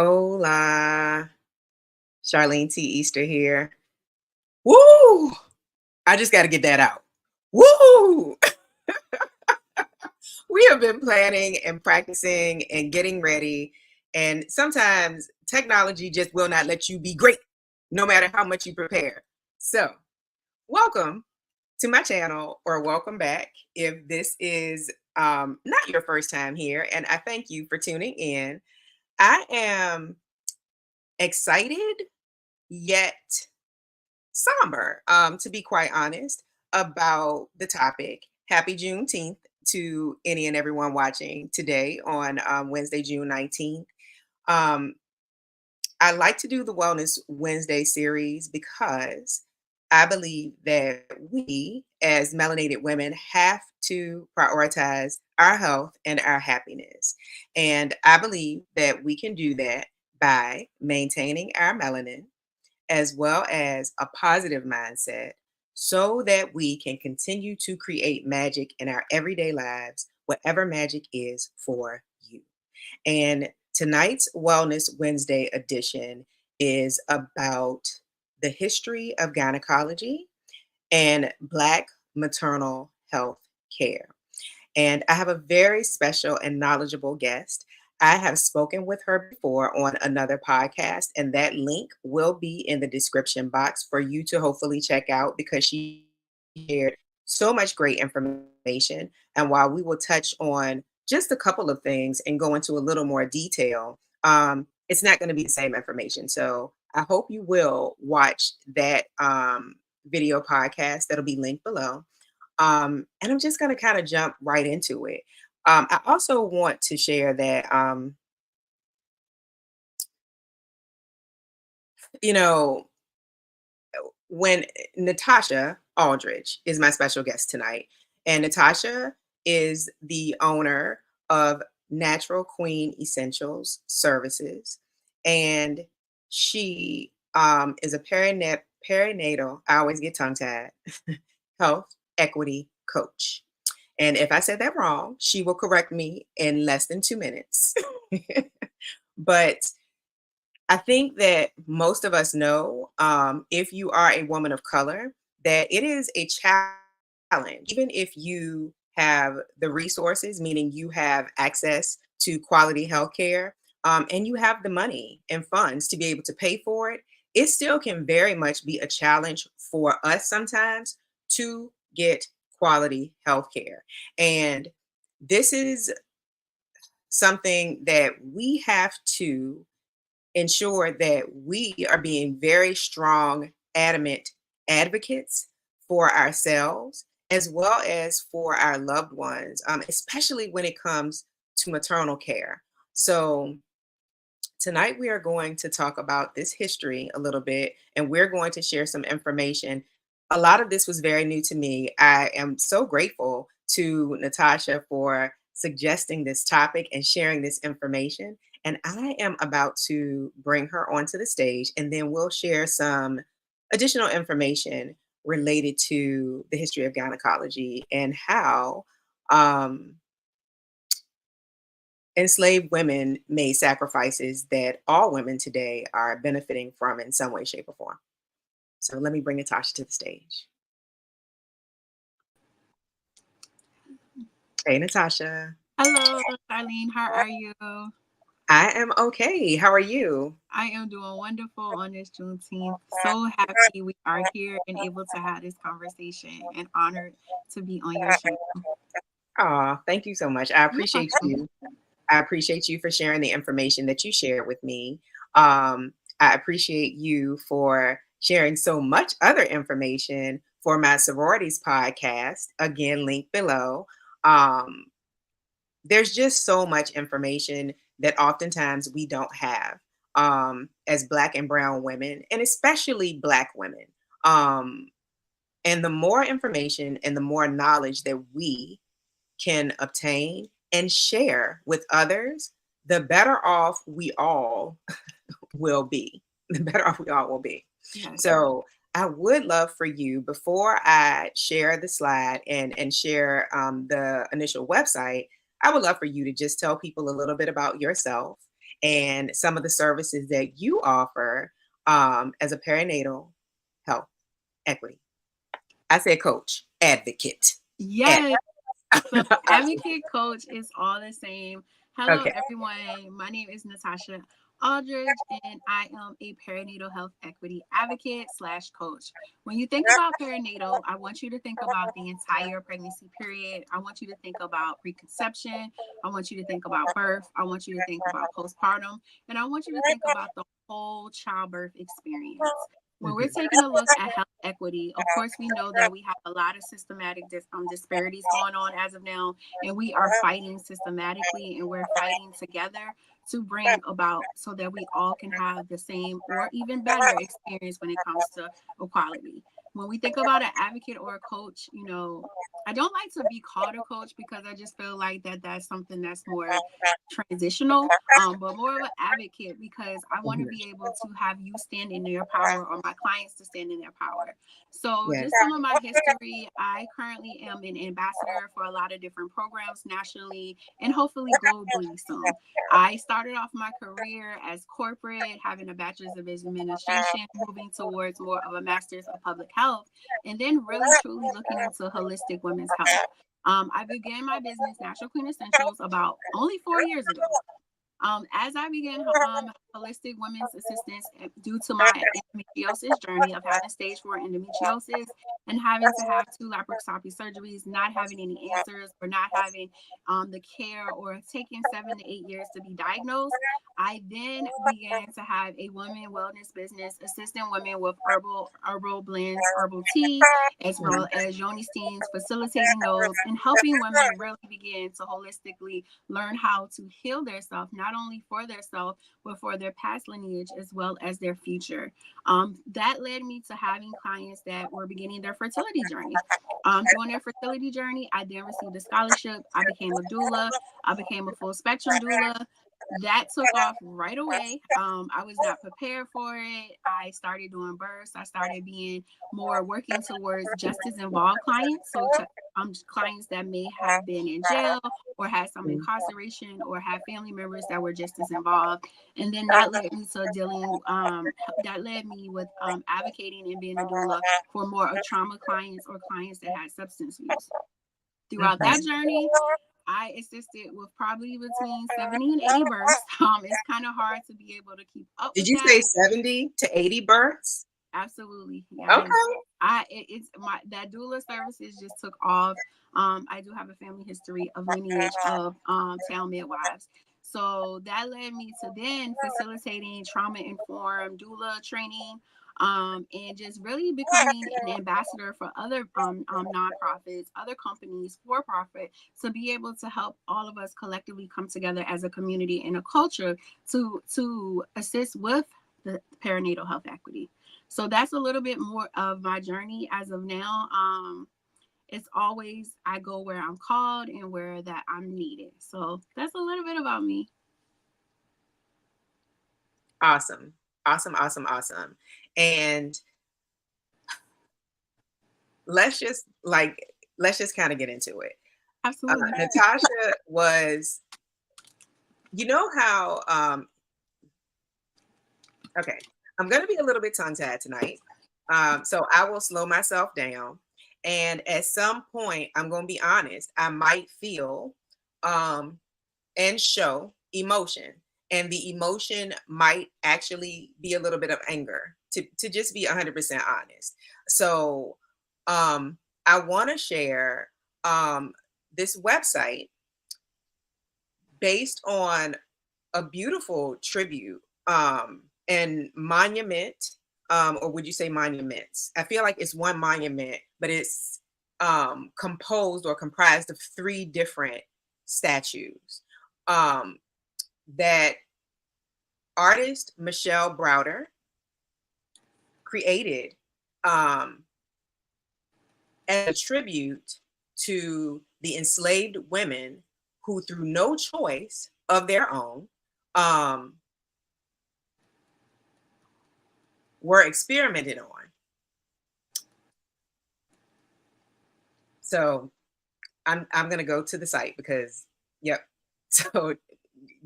Hola, Charlene T. Easter here. Woo! I just got to get that out. Woo! We have been planning and practicing and getting ready, and sometimes technology just will not let you be great, no matter how much you prepare. So, welcome to my channel, or welcome back if this is not your first time here, and I thank you for tuning in. I am excited yet somber, to be quite honest, about the topic. Happy Juneteenth to any and everyone watching today on Wednesday, June 19th. Um, I like to do the Wellness Wednesday series because I believe that we, as melanated women, have to prioritize our health and our happiness. And I believe that we can do that by maintaining our melanin as well as a positive mindset so that we can continue to create magic in our everyday lives, whatever magic is for you. And tonight's Wellness Wednesday edition is about the history of gynecology and Black maternal health care. And I have a very special and knowledgeable guest. I have spoken with her before on another podcast, and that link will be in the description box for you to hopefully check out because she shared so much great information. And while we will touch on just a couple of things and go into a little more detail, it's not going to be the same information. So I hope you will watch that video podcast that'll be linked below. And I'm just going to kind of jump right into it. I also want to share that, you know, when Natasha Aldridge is my special guest tonight, and Natasha is the owner of Natural Queen Essentials Services, and she is a perinatal, I always get tongue tied, health equity coach. And if I said that wrong, she will correct me in less than 2 minutes. But I think that most of us know, if you are a woman of color, that it is a challenge, even if you have the resources, meaning you have access to quality health care, and you have the money and funds to be able to pay for it, it still can very much be a challenge for us sometimes to get quality health care. And this is something that we have to ensure that we are being very strong, adamant advocates for ourselves as well as for our loved ones, especially when it comes to maternal care. So, tonight we are going to talk about this history a little bit, and we're going to share some information. A lot of this was very new to me. I am so grateful to Natasha for suggesting this topic and sharing this information. And I am about to bring her onto the stage, and then we'll share some additional information related to the history of gynecology and how um, enslaved women made sacrifices that all women today are benefiting from in some way, shape, or form. So let me bring Natasha to the stage. Hey, Natasha. Hello, Charlene. How are you? I am okay. How are you? I am doing wonderful on this Juneteenth. So happy we are here and able to have this conversation and honored to be on your channel. Oh, thank you so much. I You're appreciate welcome. you. I appreciate you for sharing the information that you shared with me. I appreciate you for sharing so much other information for my sororities podcast. Again, link below. Um, there's just so much information that oftentimes we don't have, as Black and Brown women, and especially Black women. Um, and the more information and the more knowledge that we can obtain and share with others, the better off we all will be. The better off we all will be. Yes. So I would love for you, before I share the slide and share the initial website, I would love for you to just tell people a little bit about yourself and some of the services that you offer as a perinatal health equity. I said coach, advocate. Yes. So advocate, coach is all the same. Hello, Okay. everyone. My name is Natasha Aldridge, and I am a perinatal health equity advocate slash coach. When you think about perinatal, I want you to think about the entire pregnancy period. I want you to think about preconception. I want you to think about birth. I want you to think about postpartum. And I want you to think about the whole childbirth experience. When we're taking a look at health equity, of course, we know that we have a lot of systematic disparities going on as of now, and we are fighting systematically and we're fighting together to bring about so that we all can have the same or even better experience when it comes to equality. When we think about an advocate or a coach, you know, I don't like to be called a coach because I just feel like that's something that's more transitional, but more of an advocate because I want to be able to have you stand in your power or my clients to stand in their power. So Yes. just some of my history, I currently am an ambassador for a lot of different programs nationally and hopefully globally soon. I started off my career as corporate, having a bachelor's of administration, moving towards more of a master's of public health, and then really truly looking into holistic women's health. I began my business, Natural Queen Essentials, about only 4 years ago. As I began holistic women's assistance due to my endometriosis journey of having stage 4 endometriosis and having to have 2 laparoscopy surgeries, not having any answers or not having the care or taking 7 to 8 years to be diagnosed, I then began to have a women wellness business assisting women with herbal blends, herbal tea, as well as yoni steams, facilitating those and helping women really begin to holistically learn how to heal themselves, not only for themselves, but for their past lineage as well as their future. That led me to having clients that were beginning their fertility journey. During their fertility journey, I then received a scholarship. I became a doula. I became a full spectrum doula. That took off right away. I was not prepared for it. I started doing births. I started being more working towards justice involved clients. So clients that may have been in jail or had some incarceration or had family members that were just as involved. And then that led me to that led me with advocating and being a doula for more of trauma clients or clients that had substance use. Throughout that journey, I assisted with probably between 70 and 80 births. It's kind of hard to be able to keep up Did with you that. say 70 to 80 births? Absolutely. Yes. Okay. It's my that doula services just took off. I do have a family history of lineage of town midwives. So that led me to then facilitating trauma informed doula training, and just really becoming an ambassador for other nonprofits, other companies, for profit, to be able to help all of us collectively come together as a community and a culture to assist with the perinatal health equity. So that's a little bit more of my journey as of now. It's always I go where I'm called and where that I'm needed. So that's a little bit about me. Awesome. Awesome, awesome, awesome. And let's just kind of get into it. Absolutely. Natasha was, you know how, okay, I'm going to be a little bit tongue-tied tonight. So I will slow myself down. And at some point, I'm going to be honest, I might feel and show emotion. And the emotion might actually be a little bit of anger, to just be 100% honest. So I want to share this website based on a beautiful tribute and monument, or would you say monuments? I feel like it's one monument, but it's composed or comprised of 3 different statues that artist Michelle Browder created as a tribute to the enslaved women who, through no choice of their own, were experimented on. So I'm going to go to the site because, yep. So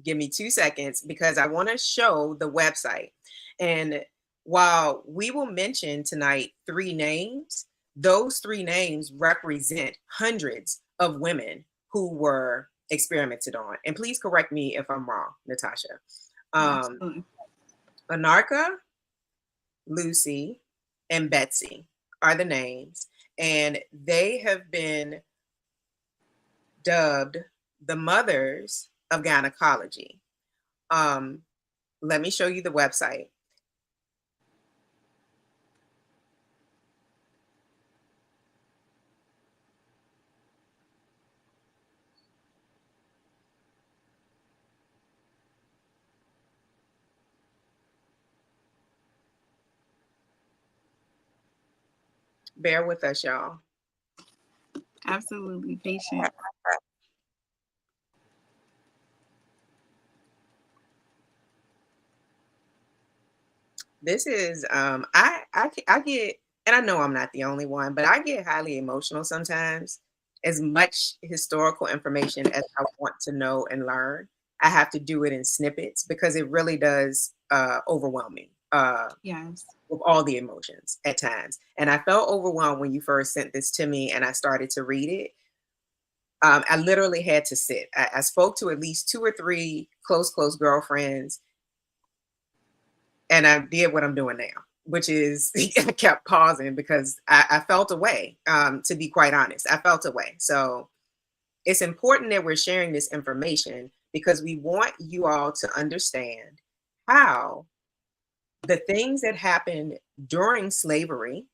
give me 2 seconds because I want to show the website. And while we will mention tonight 3 names, those 3 names represent hundreds of women who were experimented on. And please correct me if I'm wrong, Natasha. Anarcha, Lucy, and Betsy are the names, and they have been dubbed the mothers of gynecology. Let me show you the website. Bear with us, y'all. Absolutely patient. This is I get, and I know I'm not the only one, but I get highly emotional sometimes. As much historical information as I want to know and learn, I have to do it in snippets because it really does overwhelm me. Yes. With all the emotions at times. And I felt overwhelmed when you first sent this to me and I started to read it. I literally had to sit. I spoke to at least 2 or 3 close girlfriends, and I did what I'm doing now, which is I kept pausing because I felt away. To be quite honest, I felt away. So it's important that we're sharing this information because we want you all to understand how the things that happened during slavery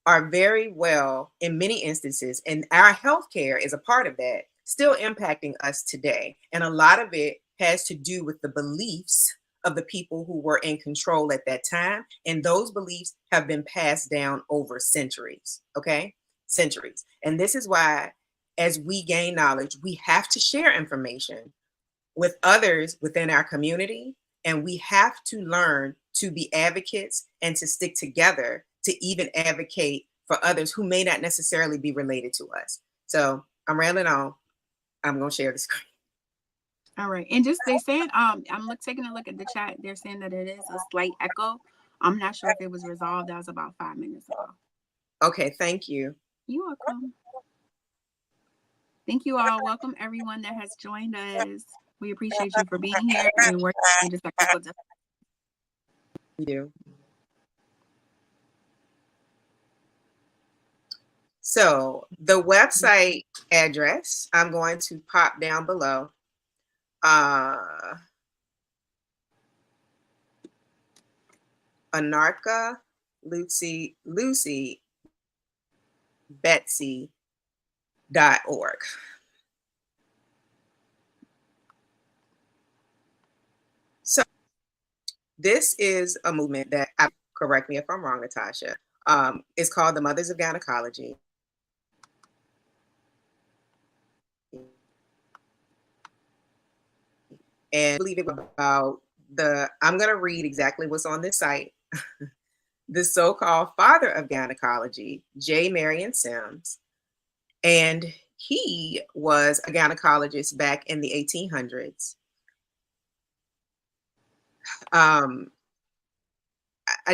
are very well, in many instances, and our healthcare is a part of that, still impacting us today. And a lot of it has to do with the beliefs of the people who were in control at that time. And those beliefs have been passed down over centuries, okay? Centuries. And this is why, as we gain knowledge, we have to share information with others within our community. And we have to learn to be advocates and to stick together to even advocate for others who may not necessarily be related to us. So I'm rambling on. I'm going to share the screen. All right. And just they said, I'm taking a look at the chat. They're saying that it is a slight echo. I'm not sure if it was resolved. That was about 5 minutes ago. Okay. Thank you. You're welcome. Thank you all. Welcome everyone that has joined us. We appreciate you for being here and working through this technical difficulty. We do. So the website address I'm going to pop down below. Anarcha, Lucy, Betsy.org. So this is a movement that, correct me if I'm wrong, Natasha, it's called the Mothers of Gynecology. And I believe it was about I'm going to read exactly what's on this site. The so-called father of gynecology, J. Marion Sims, and he was a gynecologist back in the 1800s. I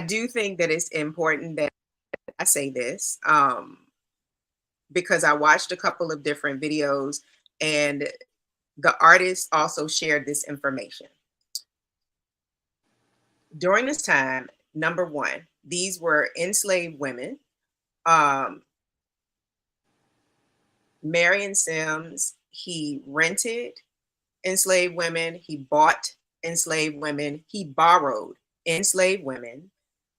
do think that it's important that I say this because I watched a couple of different videos and the artist also shared this information. During this time, number one, these were enslaved women. Marion Sims, he rented enslaved women, he bought enslaved women, he borrowed enslaved women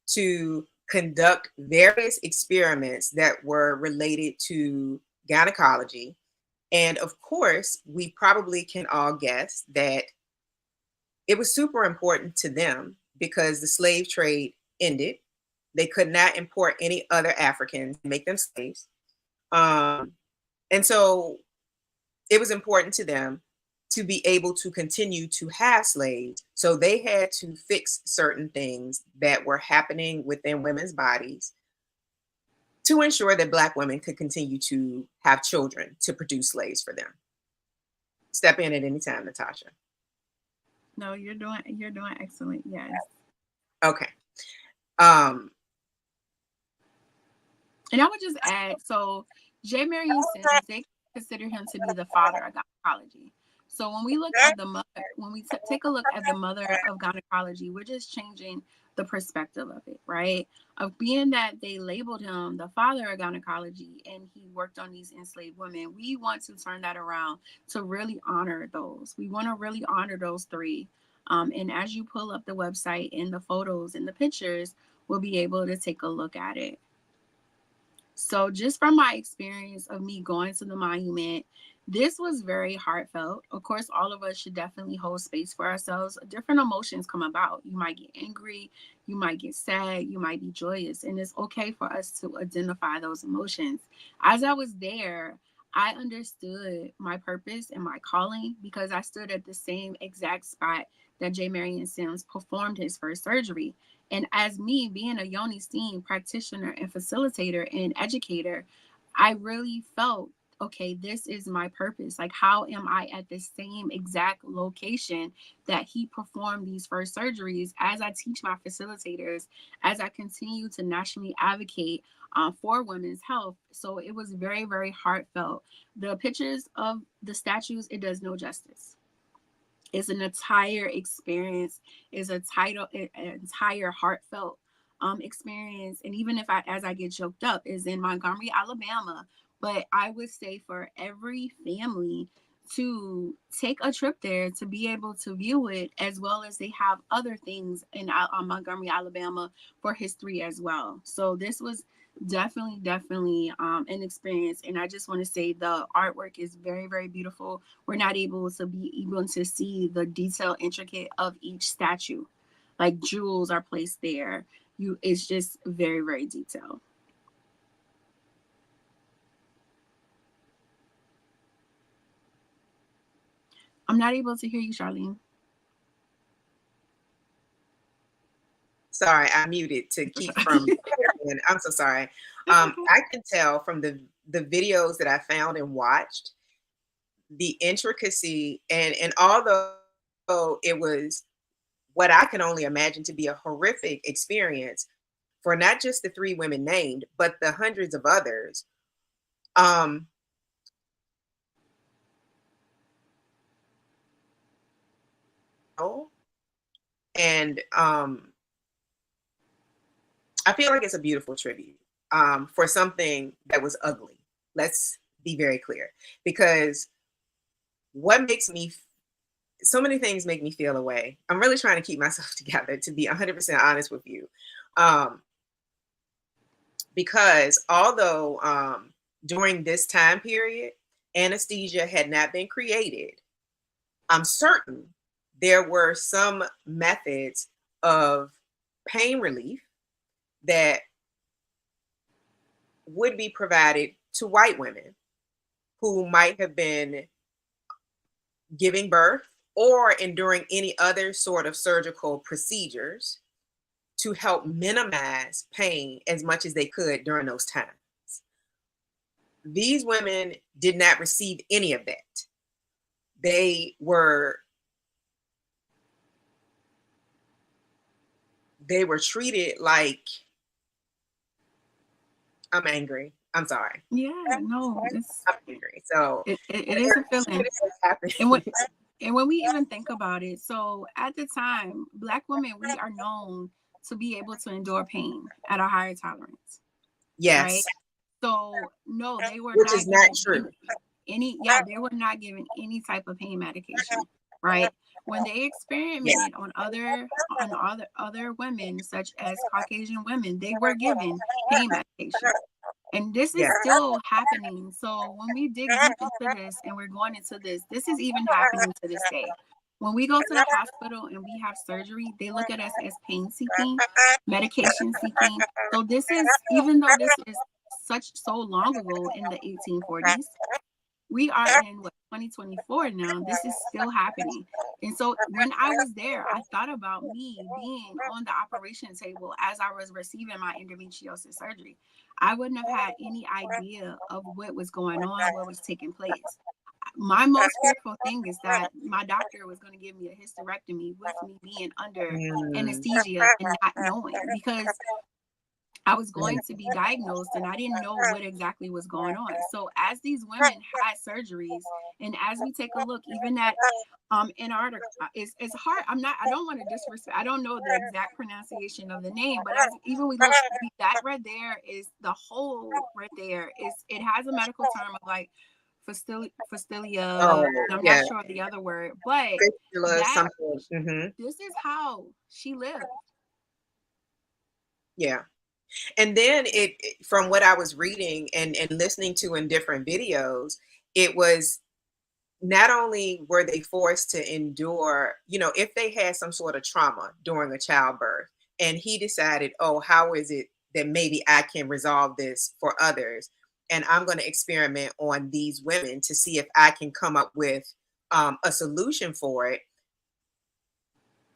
to conduct various experiments that were related to gynecology. And of course, we probably can all guess that it was super important to them because the slave trade ended. They could not import any other Africans and make them slaves. And so it was important to them to be able to continue to have slaves. So they had to fix certain things that were happening within women's bodies to ensure that Black women could continue to have children to produce slaves for them. Step in at any time, Natasha. No, you're doing excellent. Yes. Okay. Um, And I would just add, so J. Marion Sims, they consider him to be the father of gynecology. So when we look at the mother, when we take a look at the mother of gynecology, we're just changing the perspective of it, right? Of being that they labeled him the father of gynecology and he worked on these enslaved women, we want to turn that around to really honor those. We want to really honor those three. And as you pull up the website and the photos and the pictures, we'll be able to take a look at it. So, just from my experience of me going to the monument, this was very heartfelt. Of course, all of us should definitely hold space for ourselves. Different emotions come about. You might get angry, you might get sad, you might be joyous, and it's okay for us to identify those emotions. As I was there, I understood my purpose and my calling because I stood at the same exact spot that J. Marion Sims performed his first surgery. And as me being a Yoni STEAM practitioner and facilitator and educator, I really felt, okay, this is my purpose. Like, how am I at the same exact location that he performed these first surgeries as I teach my facilitators, as I continue to nationally advocate for women's health? So it was very, very heartfelt. The pictures of the statues, it does no justice. It's an entire experience, is a title, an entire heartfelt experience. And even if I, as I get choked up, is in Montgomery, Alabama. But I would say for every family to take a trip there to be able to view it, as well as they have other things in Montgomery, Alabama for history as well. So this was definitely an experience. And I just want to say the artwork is very, very beautiful. We're not able to be able to see the detail intricate of each statue. Like jewels are placed there. It's just very, very detailed. I'm not able to hear you, Charlene. sorry, I muted to keep from. I'm so sorry. Okay. I can tell from the videos that I found and watched the intricacy, and although it was what I can only imagine to be a horrific experience for not just the three women named, but the hundreds of others. Um, and I feel like it's a beautiful tribute for something that was ugly. Let's be very clear, because what makes me so many things make me feel away. I'm really trying to keep myself together, to be 100% honest with you. Um, because although during this time period, anesthesia had not been created, I'm certain there were some methods of pain relief that would be provided to white women who might have been giving birth or enduring any other sort of surgical procedures to help minimize pain as much as they could during those times. These women did not receive any of that. They were treated like, I'm angry. I'm sorry. Yeah, no, I'm angry. So it is a feeling. And when and when we even think about it, so at the time, Black women, we are known to be able to endure pain at a higher tolerance, right? yes, So no, they were which not is not given true. yeah, they were not given any type of pain medication, right? When they Yeah. experimented on other women, such as Caucasian women, they were given pain medication. And this is Yeah. still happening. So when we dig deep into this and we're going into this, this is even happening to this day. When we go to the hospital and we have surgery, they look at us as pain seeking, medication seeking. So this is, even though this is such so long ago in the 1840s, we are in what, 2024 now. This is still happening. And so when I was there, I thought about me being on the operation table as I was receiving my endometriosis surgery. I wouldn't have had any idea of what was going on, what was taking place. my most fearful thing is that my doctor was going to give me a hysterectomy with me being under anesthesia and not knowing, because I was going to be diagnosed and I didn't know what exactly was going on. So as these women had surgeries, and as we take a look, even at Antarctica, it's hard. I don't want to disrespect. I don't know the exact pronunciation of the name, but as even we look, that right there is the hole right there. It has a medical term of like fastilia. Oh, I'm yeah. not sure of the other word, but that this is how she lived. Yeah. And then from what I was reading and listening to in different videos, it was not only were they forced to endure, if they had some sort of trauma during a childbirth, and he decided, oh, how is it that maybe I can resolve this for others? And I'm going to experiment on these women to see if I can come up with a solution for it.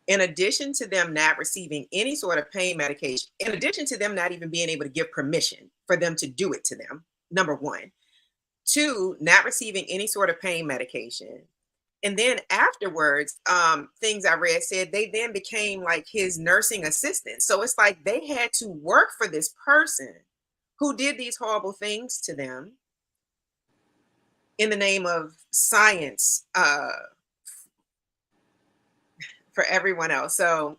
In addition to them not receiving any sort of pain medication, in addition to them not even being able to give permission for them to do it to them, number one. Two, not receiving any sort of pain medication. And then afterwards, things I read said they then became like his nursing assistant. So it's like they had to work for this person who did these horrible things to them in the name of science, for everyone else. So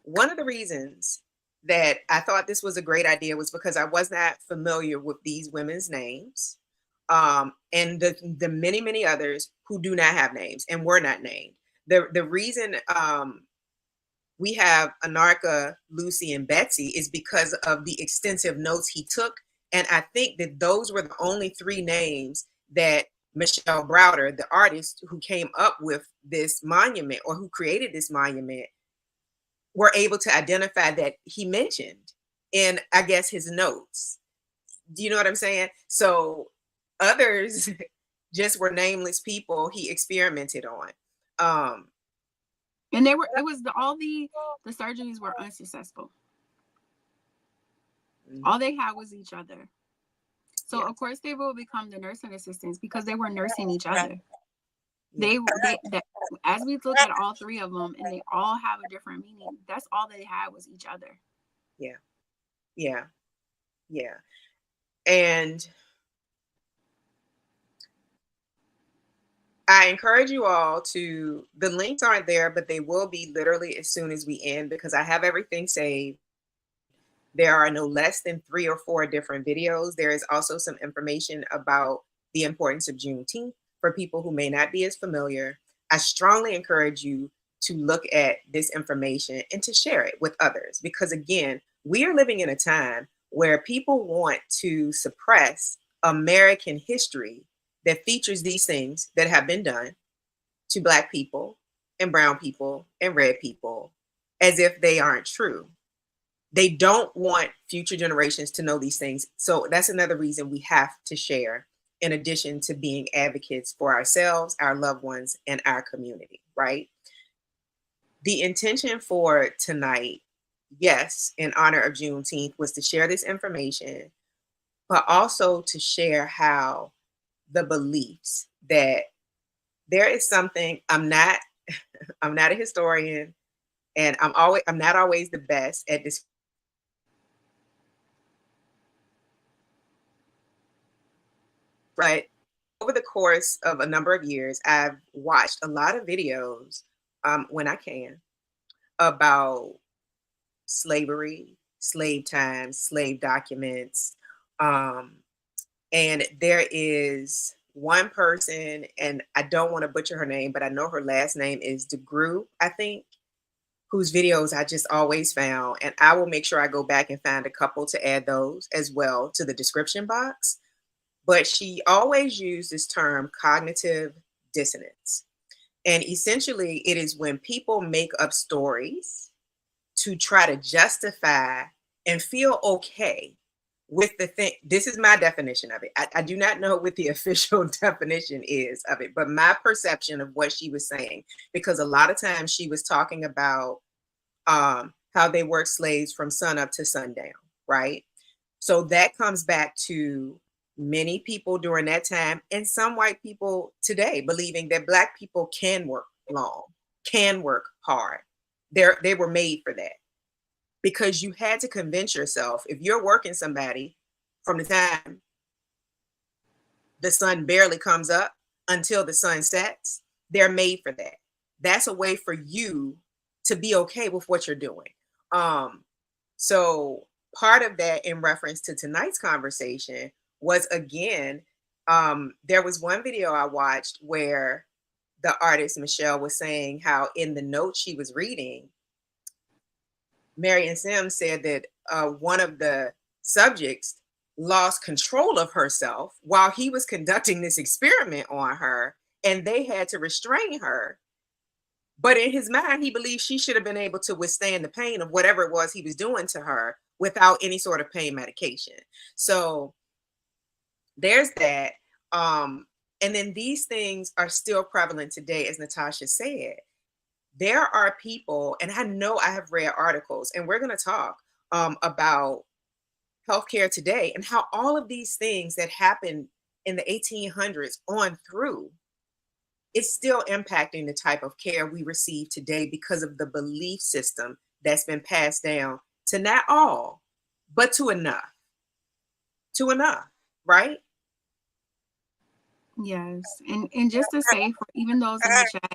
one of the reasons that I thought this was a great idea was because I was not familiar with these women's names, and the many, many others who do not have names and were not named. The reason we have Anarcha, Lucy, and Betsy is because of the extensive notes he took. And I think that those were the only three names that Michelle Browder, the artist who came up with this monument or who created this monument, were able to identify that he mentioned in, I guess, his notes. Do you know what I'm saying? So others just were nameless people he experimented on. And all the surgeries were unsuccessful. All they had was each other. So of course they will become the nursing assistants because they were nursing each other. They as we look at all three of them, and they all have a different meaning. That's all they had was each other. Yeah. And I encourage you all the links aren't there, but they will be literally as soon as we end, because I have everything saved. There are no less than 3 or 4 different videos. There is also some information about the importance of Juneteenth for people who may not be as familiar. I strongly encourage you to look at this information and to share it with others, because again, we are living in a time where people want to suppress American history that features these things that have been done to Black people and brown people and red people as if they aren't true. They don't want future generations to know these things. So that's another reason we have to share, in addition to being advocates for ourselves, our loved ones, and our community, right? The intention for tonight, yes, in honor of Juneteenth, was to share this information, but also to share how the beliefs that there is something, I'm not a historian, and I'm not always the best at this. But over the course of a number of years, I've watched a lot of videos, when I can, about slavery, slave times, slave documents. And there is one person, and I don't want to butcher her name, but I know her last name is DeGrew, I think, whose videos I just always found. And I will make sure I go back and find a couple to add those as well to the description box. But she always used this term cognitive dissonance. And essentially, it is when people make up stories to try to justify and feel okay with the thing. This is my definition of it. I do not know what the official definition is of it, but my perception of what she was saying, because a lot of times she was talking about how they work slaves from sun up to sundown, right? So that comes back to many people during that time and some white people today believing that Black people can work long, can work hard. They were made for that, because you had to convince yourself, if you're working somebody from the time the sun barely comes up until the sun sets, they're made for that. That's a way for you to be okay with what you're doing. So part of that, in reference to tonight's conversation, was, again, there was one video I watched where the artist Michelle was saying how in the note she was reading, Marion Sims said that one of the subjects lost control of herself while he was conducting this experiment on her, and they had to restrain her. But in his mind, he believed she should have been able to withstand the pain of whatever it was he was doing to her without any sort of pain medication. So there's that. And then these things are still prevalent today, as Natasha said. There are people, and I know I have read articles, and we're going to talk about healthcare today and how all of these things that happened in the 1800s on through, it's still impacting the type of care we receive today because of the belief system that's been passed down to not all, but to enough. To enough, right? Yes. And just to say, for even those in the chat,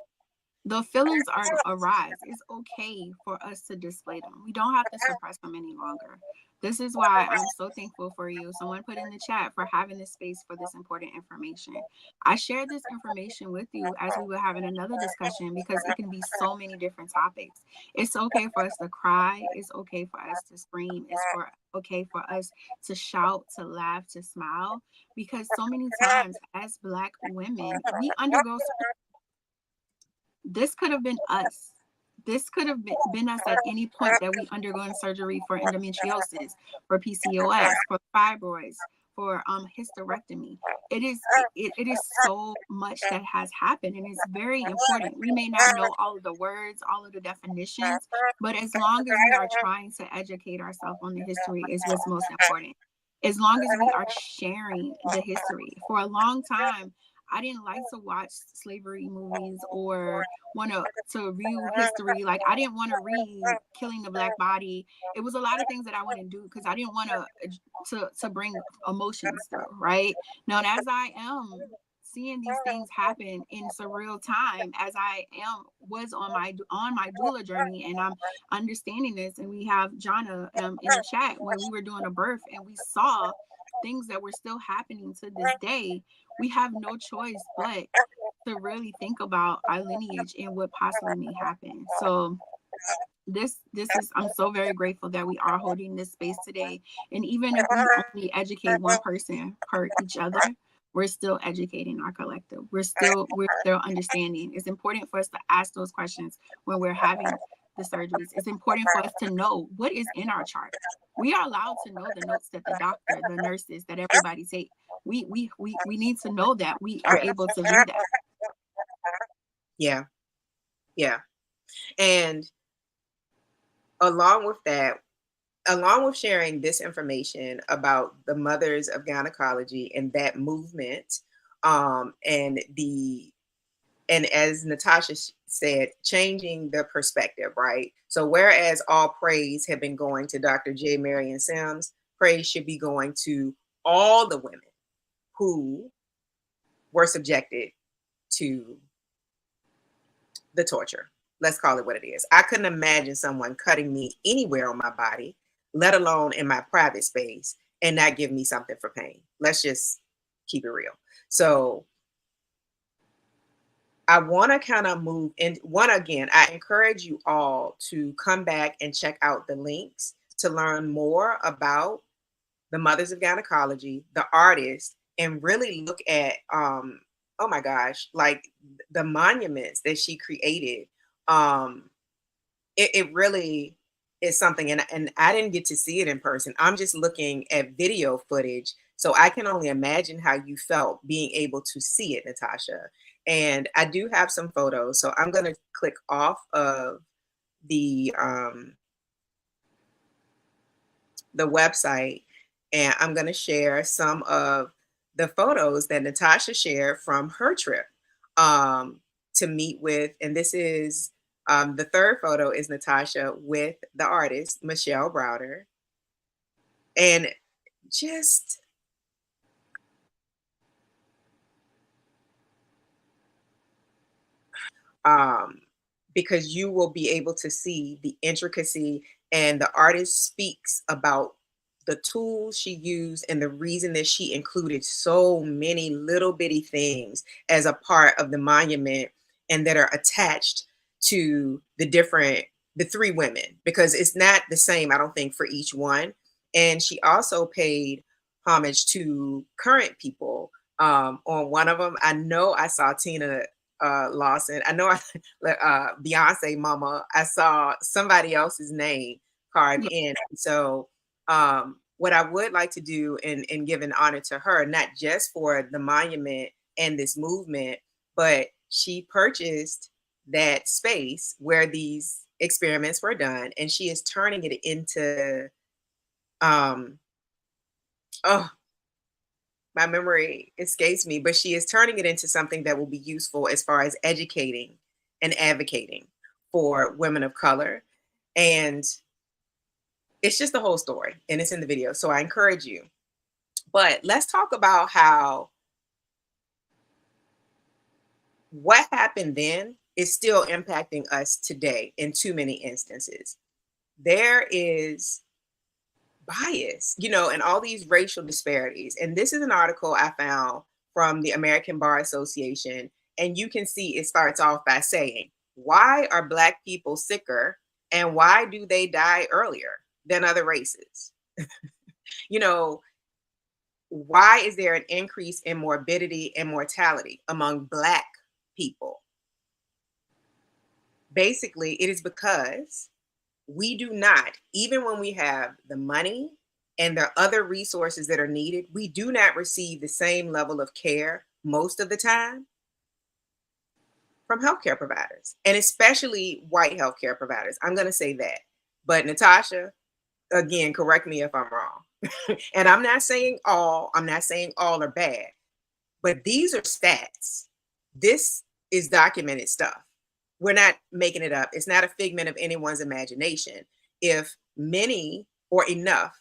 the feelings are arise. It's okay for us to display them. We don't have to suppress them any longer. This is why I'm so thankful for you. Someone put in the chat for having this space for this important information. I shared this information with you as we were having another discussion because it can be so many different topics. It's okay for us to cry. It's okay for us to scream. Okay for us to shout, to laugh, to smile, because so many times as Black women, we undergo. This could have been us. This could have been us at any point that we undergone surgery for endometriosis, for PCOS, for fibroids, for hysterectomy. It is so much that has happened, and it's very important. We may not know all of the words, all of the definitions, but as long as we are trying to educate ourselves on the history is what's most important. As long as we are sharing the history. For a long time, I didn't like to watch slavery movies or want to view history. Like, I didn't want to read Killing the Black Body. It was a lot of things that I wouldn't do because I didn't want to bring emotions through, right? Now, as I am seeing these things happen in surreal time, as I was on my doula journey, and I'm understanding this, and we have Jonna in the chat when we were doing a birth, and we saw things that were still happening to this day. We have no choice but to really think about our lineage and what possibly may happen. So this is, I'm so very grateful that we are holding this space today. And even if we only educate one person per each other, we're still educating our collective. We're still understanding. It's important for us to ask those questions when we're having the surgeries. It's important for us to know what is in our chart. We are allowed to know the notes that the doctor, the nurses, that everybody take. We need to know that we are able to view that. Yeah. Yeah. And along with that, along with sharing this information about the mothers of gynecology and that movement, and as Natasha said, changing the perspective, right? So whereas all praise had been going to Dr. J. Marion Sims, praise should be going to all the women who were subjected to the torture. Let's call it what it is. I couldn't imagine someone cutting me anywhere on my body, let alone in my private space, and not give me something for pain. Let's just keep it real. So I want to kind of move in. Again, I encourage you all to come back and check out the links to learn more about the mothers of gynecology, the artists, and really look at, oh my gosh, like the monuments that she created. It really is something, and I didn't get to see it in person. I'm just looking at video footage, so I can only imagine how you felt being able to see it, Natasha. And I do have some photos, so I'm going to click off of the website, and I'm going to share some of the photos that Natasha shared from her trip to meet with, and this is the third photo is Natasha with the artist Michelle Browder, and just because you will be able to see the intricacy, and the artist speaks about the tools she used and the reason that she included so many little bitty things as a part of the monument and that are attached to the three women, because it's not the same, I don't think, for each one. And she also paid homage to current people. On one of them, I know I saw Tina Lawson. I know Beyonce mama. I saw somebody else's name carved in. So what I would like to do and give an honor to her, not just for the monument and this movement, but she purchased that space where these experiments were done, and she is turning it into oh, my memory escapes me, but she is turning it into something that will be useful as far as educating and advocating for women of color. And it's just the whole story, and it's in the video. So I encourage you. But let's talk about how what happened then is still impacting us today in too many instances. There is bias, and all these racial disparities. And this is an article I found from the American Bar Association. And you can see it starts off by saying, why are Black people sicker and why do they die earlier than other races? you know, why is there an increase in morbidity and mortality among Black people? Basically, it is because we do not, even when we have the money and the other resources that are needed, we do not receive the same level of care most of the time from healthcare providers, and especially white healthcare providers. I'm going to say that. But Natasha, again, correct me if I'm wrong. And I'm not saying all are bad, but these are stats. This is documented stuff. We're not making it up. It's not a figment of anyone's imagination. If many or enough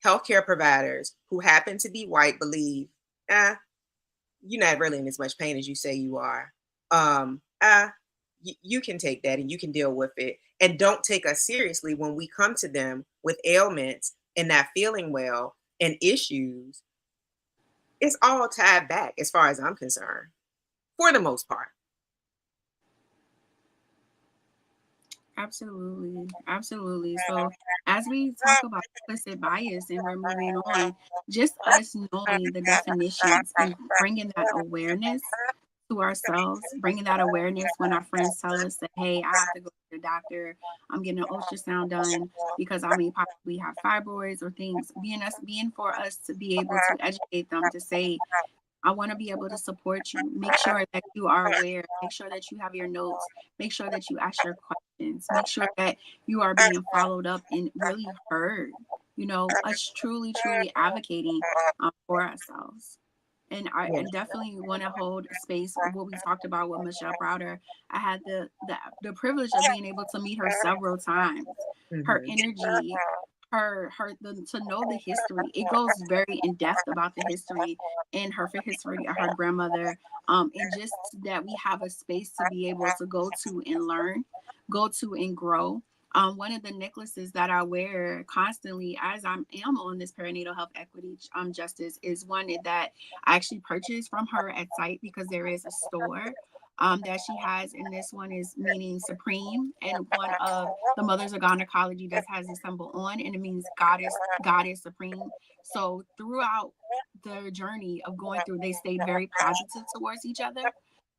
healthcare providers who happen to be white believe, you're not really in as much pain as you say you are, you can take that and you can deal with it, and don't take us seriously when we come to them with ailments and not feeling well and issues, it's all tied back as far as I'm concerned, for the most part. Absolutely. Absolutely. So, as we talk about implicit bias and we're moving on, just us knowing the definitions and bringing that awareness to ourselves, bringing that awareness when our friends tell us that, hey, I have to go to the doctor, I'm getting an ultrasound done because I may possibly have fibroids or things, being for us to be able to educate them to say, I want to be able to support you. Make sure that you are aware. Make sure that you have your notes. Make sure that you ask your questions. Make sure that you are being followed up and really heard. Us truly, truly advocating for ourselves. And I definitely want to hold space. What we talked about with Michelle Browder, I had the privilege of being able to meet her several times. Her energy, to know the history, it goes very in depth about the history and her history of her grandmother, and just that we have a space to be able to go to and learn, go to and grow. One of the necklaces that I wear constantly as I am on this perinatal health equity justice is one that I actually purchased from her at site, because there is a store that she has, and this one is meaning supreme, and one of the mothers of gynecology just has a symbol on, and it means goddess supreme. So throughout the journey of going through, they stayed very positive towards each other.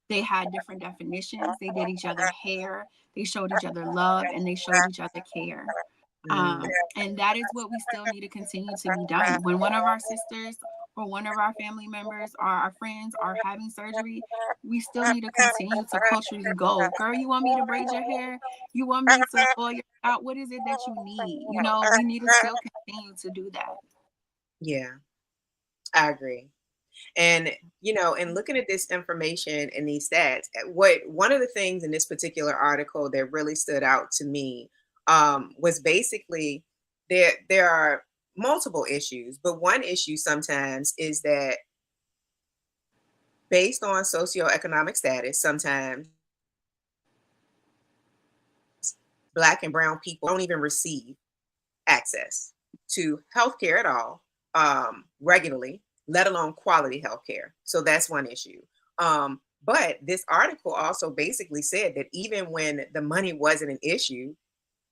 They had different definitions. They did each other hair. They showed each other love, and they showed each other care. And that is what we still need to continue to be done. When one of our sisters or one of our family members or our friends are having surgery, we still need to continue to culturally go, girl, you want me to braid your hair? You want me to oil your out? What is it that you need? We need to still continue to do that. Yeah, I agree. And, in looking at this information and these stats, one of the things in this particular article that really stood out to me was basically there are multiple issues, but one issue sometimes is that based on socioeconomic status, sometimes Black and brown people don't even receive access to healthcare at all regularly, let alone quality healthcare. So that's one issue. But this article also basically said that even when the money wasn't an issue,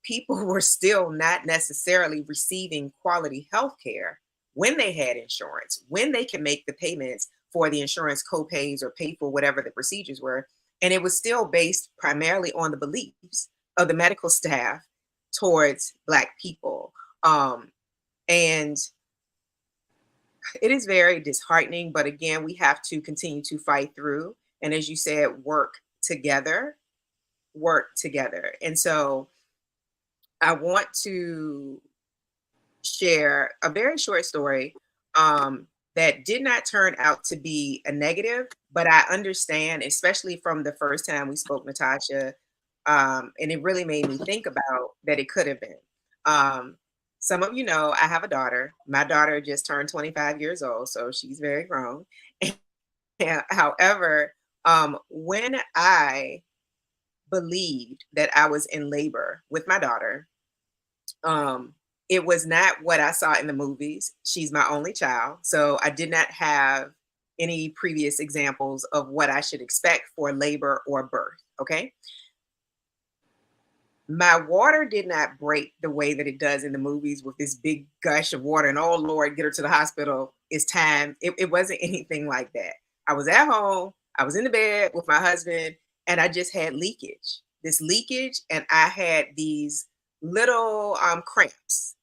people were still not necessarily receiving quality healthcare when they had insurance, when they can make the payments for the insurance co-pays or pay for whatever the procedures were. And it was still based primarily on the beliefs of the medical staff towards Black people. And it is very disheartening, but again, we have to continue to fight through. And as you said, work together. And so I want to share a very short story that did not turn out to be a negative, but I understand, especially from the first time we spoke, Natasha, and it really made me think about that it could have been. Some of you know I have a daughter. My daughter just turned 25 years old, so she's very grown. However, when I believed that I was in labor with my daughter, it was not what I saw in the movies. She's my only child, so I did not have any previous examples of what I should expect for labor or birth. Okay. My water did not break the way that it does in the movies with this big gush of water and, oh Lord, get her to the hospital. It's time. It wasn't anything like that. I was at home. I was in the bed with my husband and I just had this leakage, and I had these little cramps,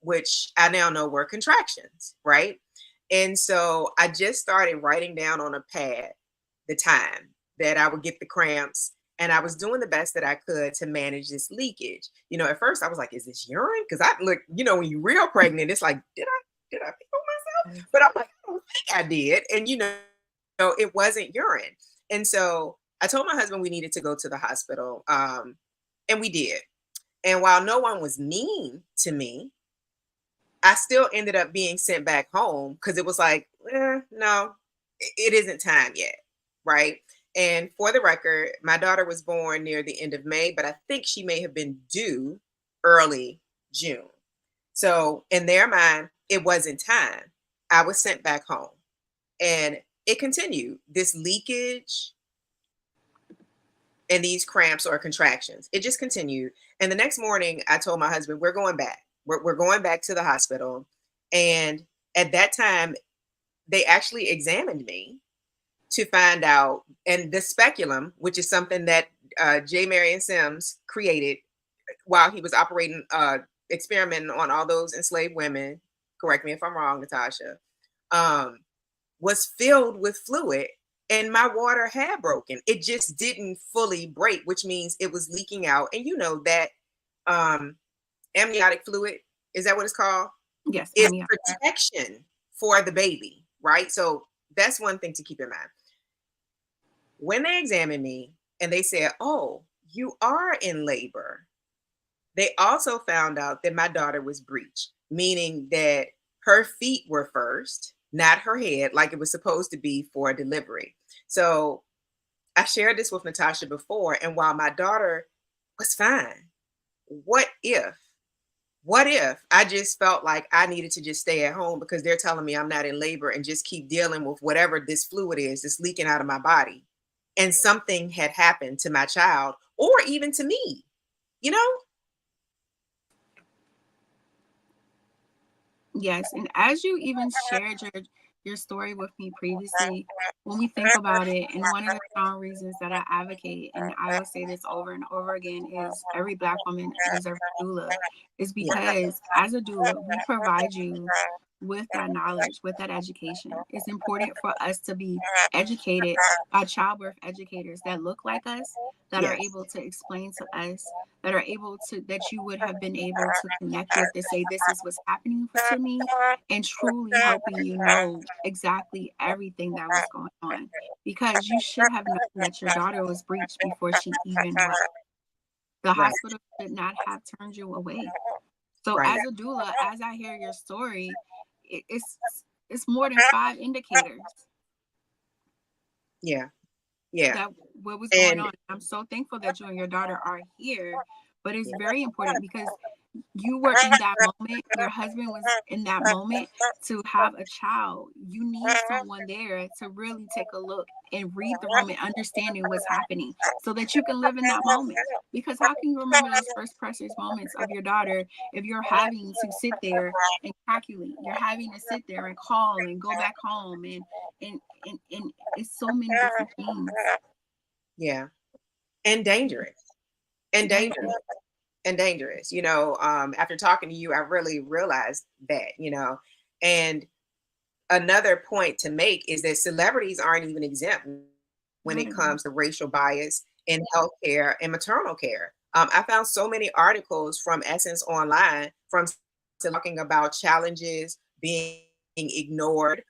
which I now know were contractions, right? And so I just started writing down on a pad the time that I would get the cramps, and I was doing the best that I could to manage this leakage. At first I was like, is this urine? Because I look, when you're real pregnant, it's like, did I pee on myself? But I'm like, I don't think I did. And it wasn't urine. And so I told my husband we needed to go to the hospital. And we did. And while no one was mean to me, I still ended up being sent back home because it was like, no, it isn't time yet. Right. And for the record, my daughter was born near the end of May, but I think she may have been due early June. So in their mind, it wasn't time. I was sent back home. And it continued. This leakage and these cramps or contractions, it just continued. And the next morning, I told my husband, we're going back. We're going back to the hospital. And at that time, they actually examined me to find out, and the speculum, which is something that J. Marion Sims created while he was operating, experimenting on all those enslaved women, correct me if I'm wrong, Natasha, was filled with fluid, and my water had broken. It just didn't fully break, which means it was leaking out. And that amniotic fluid, is that what it's called? Yes. It's protection for the baby, right? So that's one thing to keep in mind. When they examined me and they said, oh, you are in labor, they also found out that my daughter was breech, meaning that her feet were first, not her head, like it was supposed to be for delivery. So I shared this with Natasha before, and while my daughter was fine, what if I just felt like I needed to just stay at home because they're telling me I'm not in labor and just keep dealing with whatever this fluid is that's leaking out of my body, and something had happened to my child or even to me, Yes, and as you even shared your story with me previously, when we think about it, and one of the strong reasons that I advocate, and I will say this over and over again, is every Black woman deserves a doula, is because as a doula, we provide you with that knowledge, with that education. It's important for us to be educated by childbirth educators that look like us, that are able to explain to us, that are able to, that you would have been able to connect with to say, this is what's happening to me, and truly helping you know exactly everything that was going on. Because you should have known that your daughter was breached before she even arrived. The Right. hospital should not have turned you away. So Right. as a doula, as I hear your story, it's more than 5 indicators Yeah. Yeah. that what was going And on. I'm so thankful that you and your daughter are here, but it's yeah. very important because you were in that moment, your husband was in that moment to have a child. You need someone there to really take a look and read the room and understanding what's happening so that you can live in that moment. Because how can you remember those first precious moments of your daughter if you're having to sit there and calculate, you're having to sit there and call and go back home and it's so many different things. Yeah. And dangerous. And Very. dangerous. And dangerous. After talking to you, I really realized that, and another point to make is that celebrities aren't even exempt when Not it at all. comes to racial bias in healthcare and maternal care. I found so many articles from Essence Online from talking about challenges being ignored.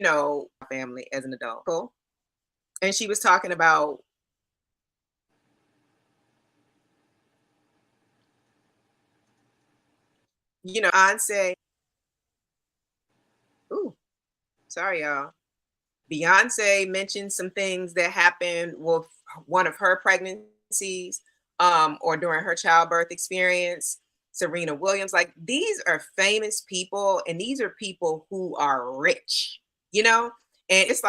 You family as an adult. Cool. And she was talking about, Beyonce. Ooh, sorry, y'all. Beyonce mentioned some things that happened with one of her pregnancies, or during her childbirth experience. Serena Williams, like these are famous people, and these are people who are rich, and it's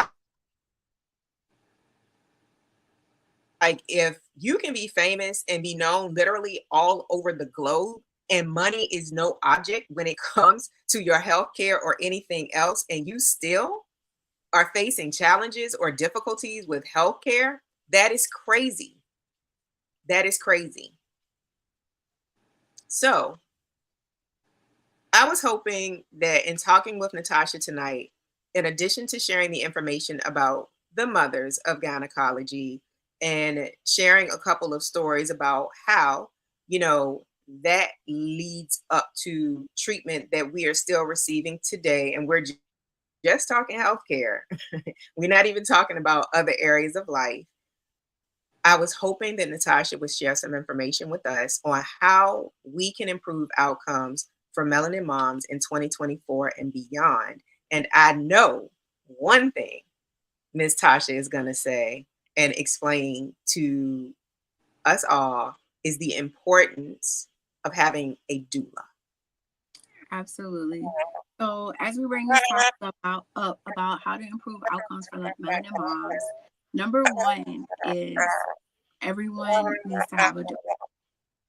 like if you can be famous and be known literally all over the globe, and money is no object when it comes to your health care or anything else, and you still are facing challenges or difficulties with healthcare, that is crazy. That is crazy. So I was hoping that in talking with Natasha tonight, in addition to sharing the information about the mothers of gynecology and sharing a couple of stories about how, that leads up to treatment that we are still receiving today. And we're just talking healthcare. We're not even talking about other areas of life. I was hoping that Natasha would share some information with us on how we can improve outcomes for melanin moms in 2024 and beyond. And I know one thing Ms. Tasha is going to say and explain to us all is the importance of having a doula. Absolutely. So as we bring this topic about how to improve outcomes for melanin moms, number one is everyone needs to have a doula,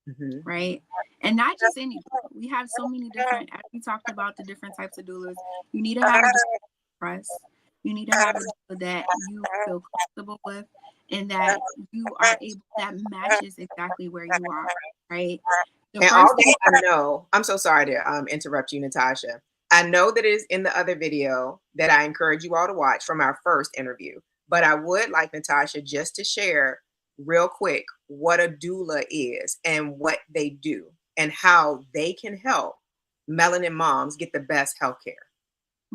Mm-hmm. right? And not just any doula. We have so many different, as we talked about the different types of doulas, you need to have a doula trust. You need to have a doula that you feel comfortable with and that you are able, that matches exactly where you are, right? The And first although thing, I know, I'm so sorry to interrupt you, Natasha. I know that it is in the other video that I encourage you all to watch from our first interview. But I would like Natasha just to share real quick what a doula is and what they do and how they can help melanin moms get the best health care.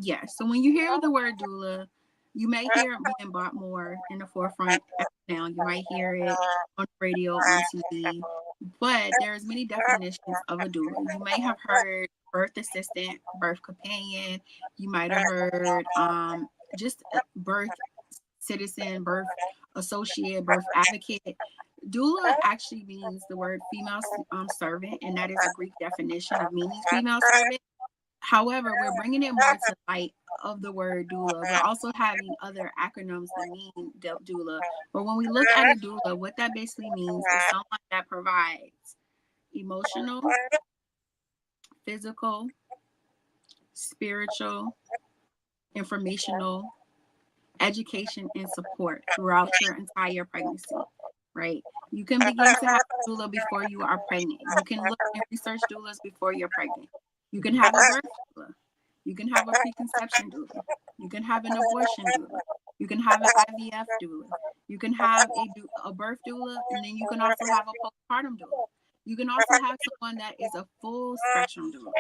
yeah. So when you hear the word doula, you may hear it being brought more in the forefront now. You might hear it on radio, on TV, but there's many definitions of a doula. You may have heard birth assistant, birth companion. You might have heard just birth citizen, birth associate, birth advocate. Doula actually means the word female servant, and that is a Greek definition of meaning female servant. However, we're bringing it more to light of the word doula. We're also having other acronyms that mean doula. But when we look at a doula, what that basically means is someone that provides emotional, physical, spiritual, informational, education, and support throughout your entire pregnancy. right? You can begin to have a doula before you are pregnant. You can look and research doulas before you're pregnant. You can have a birth doula. You can have a preconception doula. You can have an abortion doula. You can have an IVF doula. You can have a birth doula, and then you can also have a postpartum doula. You can also have someone that is a full spectrum doula.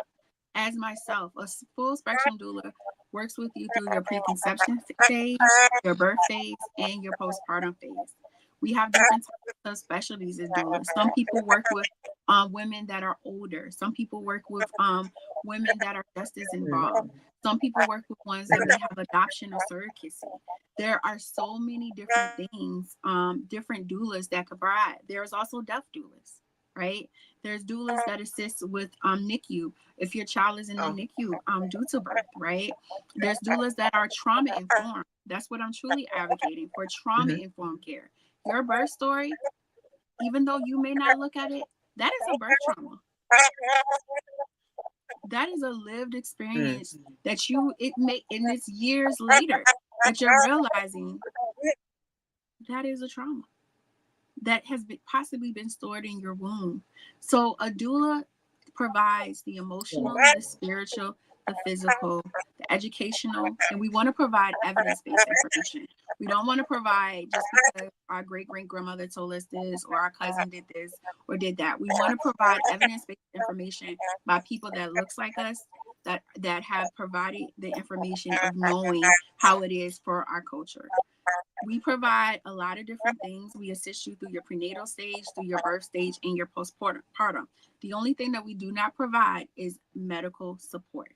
As myself, a full spectrum doula works with you through your preconception phase, your birth phase, and your postpartum phase. We have different types of specialties as doulas. Some people work with women that are older. Some people work with women that are just as involved. Some people work with ones that may have adoption or surrogacy. There are so many different things, different doulas that could provide. There's also deaf doulas, right? There's doulas that assist with NICU if your child is in the NICU due to birth, right? There's doulas that are trauma informed. That's what I'm truly advocating for, trauma informed care. Your birth story, even though you may not look at it, that is a birth trauma. That is a lived experience that and it's years later that you're realizing that is a trauma that has possibly been stored in your womb. So a doula provides the emotional, the spiritual, the physical, the educational, and we want to provide evidence-based information. We don't want to provide just because our great-great-grandmother told us this or our cousin did this or did that. We want to provide evidence-based information by people that looks like us, that have provided the information of knowing how it is for our culture. We provide a lot of different things. We assist you through your prenatal stage, through your birth stage, and your postpartum. The only thing that we do not provide is medical support.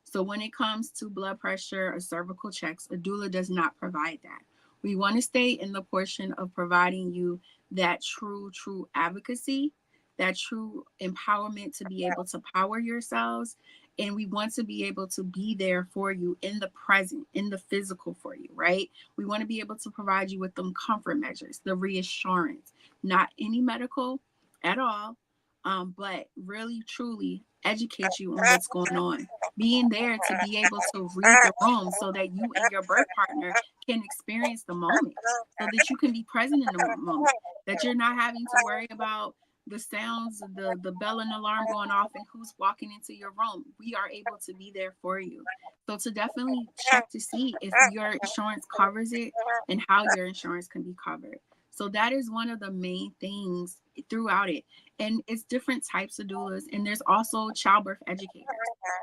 So when it comes to blood pressure or cervical checks, a doula does not provide that. We want to stay in the portion of providing you that true advocacy, that true empowerment to be able to power yourselves. And we want to be able to be there for you in the present, in the physical for you, right? We want to be able to provide you with them comfort measures, the reassurance, not any medical at all, but really, truly educate you on what's going on. Being there to be able to read the room so that you and your birth partner can experience the moment, so that you can be present in the moment, that you're not having to worry about the sounds, the bell and alarm going off and who's walking into your room. We are able to be there for you. So to definitely check to see if your insurance covers it and how your insurance can be covered. So that is one of the main things throughout it. And it's different types of doulas. And there's also childbirth educators.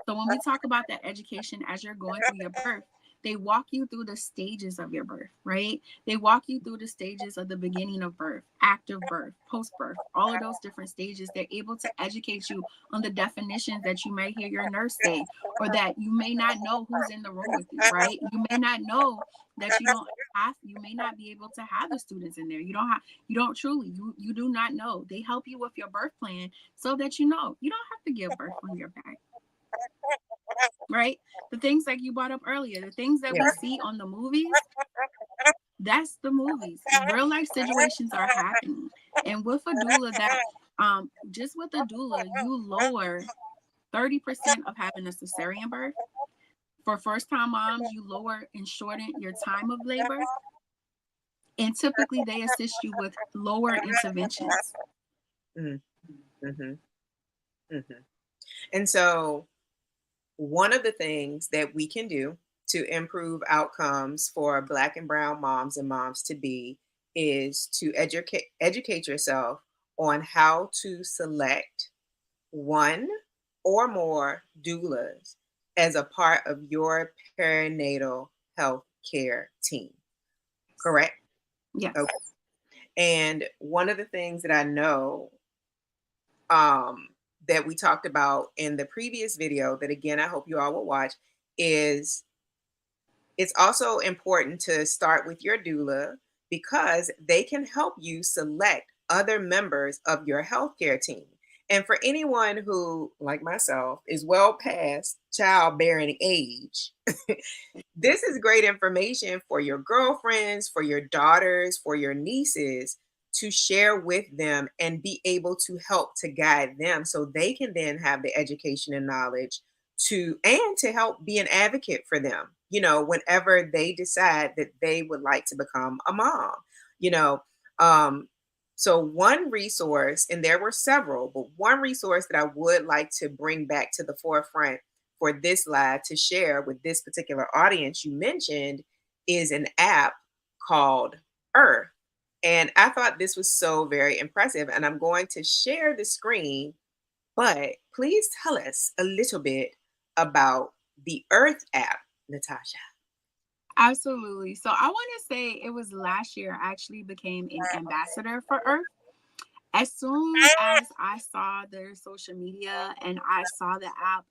So when we talk about that education as you're going through your birth, they walk you through the stages of your birth, right? They walk you through the stages of the beginning of birth, active birth, post-birth, all of those different stages. They're able to educate you on the definitions that you may hear your nurse say, or that you may not know who's in the room with you, right? You may not know that you may not be able to have the students in there. You do not know. They help you with your birth plan so that you know you don't have to give birth on your back. Right? The things like you brought up earlier, the things that we see on the movies, that's the movies. Real life situations are happening. And with a doula, just with a doula, you lower 30% of having a cesarean birth. For first time moms, you lower and shorten your time of labor. And typically they assist you with lower interventions. And so one of the things that we can do to improve outcomes for Black and brown moms and moms to be is to educate yourself on how to select one or more doulas as a part of your perinatal health care team. Correct? Yes. Okay. And one of the things that I know that we talked about in the previous video that, again, I hope you all will watch, is it's also important to start with your doula because they can help you select other members of your healthcare team. And for anyone who, like myself, is well past childbearing age, this is great information for your girlfriends, for your daughters, for your nieces, to share with them and be able to help to guide them so they can then have the education and knowledge to help be an advocate for them, whenever they decide that they would like to become a mom. So one resource, and there were several, but one resource that I would like to bring back to the forefront for this live to share with this particular audience you mentioned is an app called Earth. And I thought this was so very impressive. And I'm going to share the screen, but please tell us a little bit about the Earth app, Natasha. Absolutely. So I want to say it was last year I actually became an ambassador for Earth. As soon as I saw their social media and I saw the app,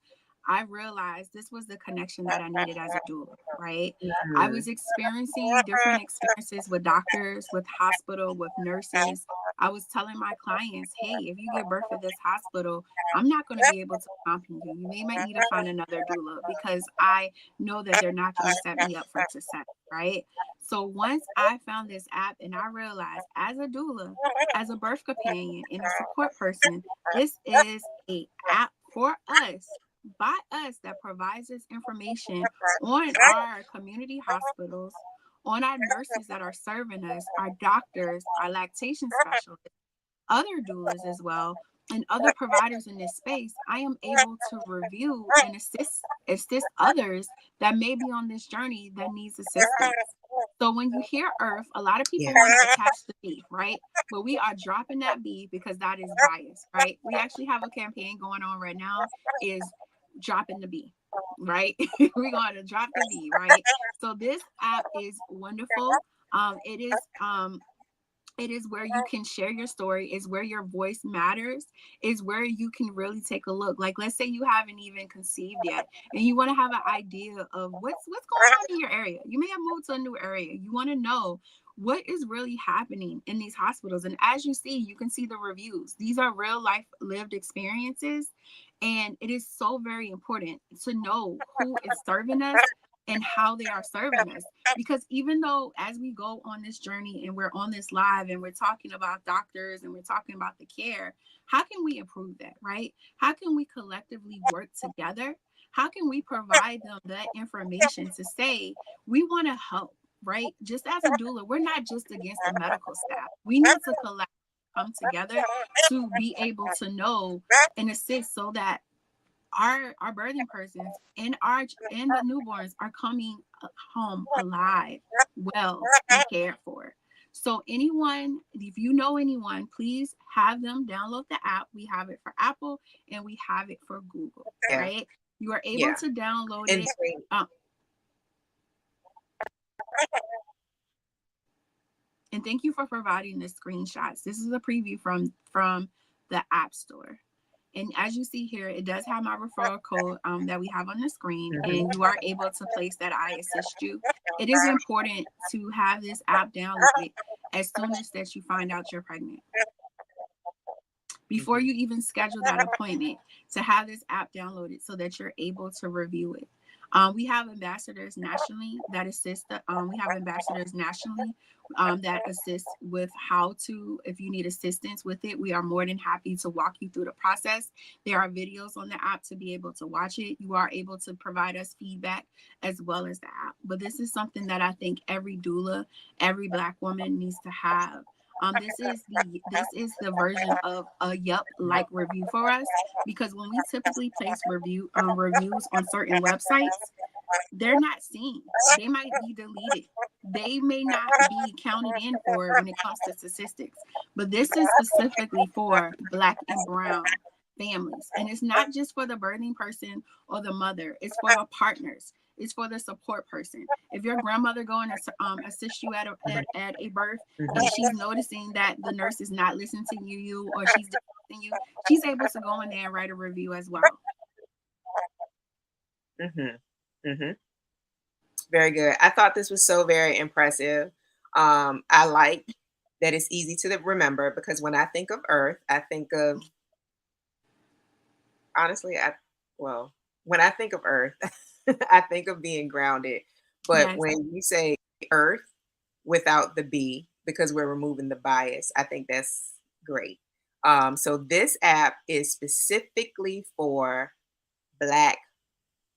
I realized this was the connection that I needed as a doula, right? I Mhm. was experiencing different experiences with doctors, with hospital, with nurses. I was telling my clients, hey, if you give birth at this hospital, I'm not going to be able to accompany you. Might need to find another doula because I know that they're not going to set me up for success, right? So once I found this app and I realized as a doula, as a birth companion and a support person, this is a app for us, by us, that provides us information on our community hospitals, on our nurses that are serving us, our doctors, our lactation specialists, other doulas as well, and other providers in this space. I am able to review and assist others that may be on this journey that needs assistance. So when you hear Earth, a lot of Yeah. people want to attach the B, right? But we are dropping that B because that is bias, right? We actually have a campaign going on right now, is dropping the B, right? We're going to drop the B, right? So this app is wonderful. It is where you can share your story, is where your voice matters, is where you can really take a look. Like, let's say you haven't even conceived yet and you want to have an idea of what's going on in your area. You may have moved to a new area. You want to know what is really happening in these hospitals. And as you see, you can see the reviews. These are real life lived experiences. And it is so very important to know who is serving us and how they are serving us. Because even though as we go on this journey and we're on this live and we're talking about doctors and we're talking about the care, how can we improve that, right? How can we collectively work together? How can we provide them that information to say, we want to help, right? Just as a doula, we're not just against the medical staff. We need to collectively come together to be able to know and assist so that our birthing persons and the newborns are coming home alive, well, and cared for. So anyone, if you know anyone, please have them download the app. We have it for Apple and we have it for Google, Yeah. right? You are able Yeah. to download And it. Um, and thank you for providing the screenshots. This is a preview from the App Store. And as you see here, it does have my referral code that we have on the screen, Mhm. and you are able to place that I assist you. It is important to have this app downloaded as soon as that you find out you're pregnant. Before Mhm. you even schedule that appointment, to have this app downloaded so that you're able to review it. We have ambassadors nationally that assist. We have ambassadors nationally that assist with how to, if you need assistance with it, we are more than happy to walk you through the process. There are videos on the app to be able to watch it. You are able to provide us feedback as well as the app. But this is something that I think every doula, every Black woman needs to have. This is the version of a Yup like review for us, because when we typically place reviews on certain websites, they're not seen. They might be deleted. They may not be counted in for when it comes to statistics. But this is specifically for Black and Brown families. And it's not just for the birthing person or the mother, it's for the partners. It's for the support person. If your grandmother going to assist you at a birth and Mhm. she's noticing that the nurse is not listening to you or she's dismissing you, she's able to go in there and write a review as well. Mhm. Mhm. Very good. I thought this was so very impressive. I like that it's easy to remember because when I think of Earth, I think of honestly, well, when I think of Earth, I think of being grounded. But Yes. when you say Earth without the B, because we're removing the bias, I think that's great. So this app is specifically for Black